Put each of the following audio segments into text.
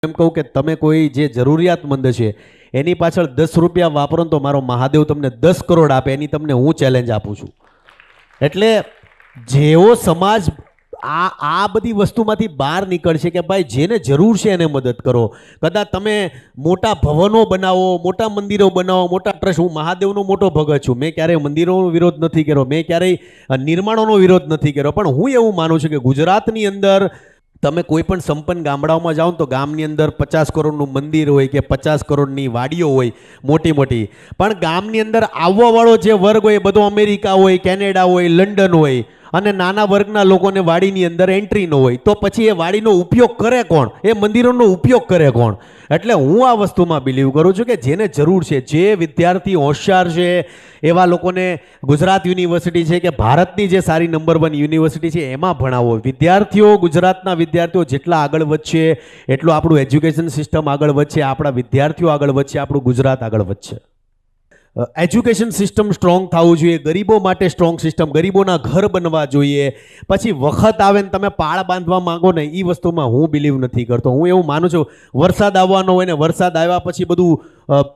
એમ કહું કે તમે કોઈ જે જરૂરિયાતમંદ છે એની પાછળ 10 રૂપિયા વાપરો ને તો મારો મહાદેવ તમને 10 કરોડ આપે, એની તમને હું ચેલેન્જ આપું છું. એટલે જેવો સમાજ આ બધી વસ્તુમાંથી બહાર નીકળશે કે ભાઈ જેને જરૂર છે એને મદદ કરો. કદાચ તમે મોટા ભવનો બનાવો, મોટા મંદિરો બનાવો, મોટા ટ્રસ્ટ. હું મહાદેવનો મોટો ભગત છું, મેં ક્યારેય મંદિરોનો વિરોધ નથી કર્યો, મેં ક્યારેય નિર્માણોનો વિરોધ નથી કર્યો, પણ હું એવું માનું છું કે ગુજરાતની અંદર તમે કોઈ પણ સંપન્ન ગામડાઓમાં જાઓ તો ગામની અંદર 50 કરોડનું મંદિર હોય કે 50 કરોડની વાડીઓ હોય મોટી મોટી, પણ ગામની અંદર આવવાવાળો જે વર્ગ હોય એ બધો અમેરિકા હોય, કેનેડા હોય, લંડન હોય, અને નાના વર્ગના લોકોને વાડીની અંદર એન્ટ્રી ન હોય, તો પછી એ વાડીનો ઉપયોગ કરે કોણ? એ મંદિરોનો ઉપયોગ કરે કોણ? એટલે હું આ વસ્તુમાં બિલીવ કરું છું કે જેને જરૂર છે, જે વિદ્યાર્થી હોશિયાર છે એવા લોકોને ગુજરાત યુનિવર્સિટી છે કે ભારતની જે સારી નંબર 1 યુનિવર્સિટી છે એમાં ભણાવો. વિદ્યાર્થીઓ, ગુજરાતના વિદ્યાર્થીઓ જેટલા આગળ વધશે એટલું આપણું એજ્યુકેશન સિસ્ટમ આગળ વધશે, આપણા વિદ્યાર્થીઓ આગળ વધશે, આપણું ગુજરાત આગળ વધશે. એજ્યુકેશન સિસ્ટમ સ્ટ્રોંગ થવું જોઈએ, ગરીબો માટે સ્ટ્રોંગ સિસ્ટમ, ગરીબોના ઘર બનવા જોઈએ. પછી વખત આવે ને તમે પાળ બાંધવા માંગો ને, એ વસ્તુમાં હું બિલીવ નથી કરતો. હું એવું માનું છું વરસાદ આવવાનો હોય ને વરસાદ આવ્યા પછી બધું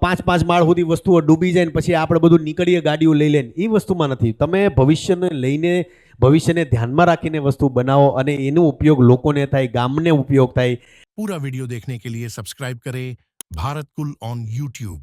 5-5 માળ સુધી વસ્તુઓ ડૂબી જાય ને પછી આપણે બધું નીકળીએ ગાડીઓ લઈ લઈને, એ વસ્તુમાં નથી. તમે ભવિષ્યને લઈને, ભવિષ્યને ધ્યાનમાં રાખીને વસ્તુ બનાવો અને એનો ઉપયોગ લોકોને થાય, ગામને ઉપયોગ થાય. पूरा वीडियो देखने के लिए सब्सक्राइब करें भारत कुल ऑन यूट्यूब।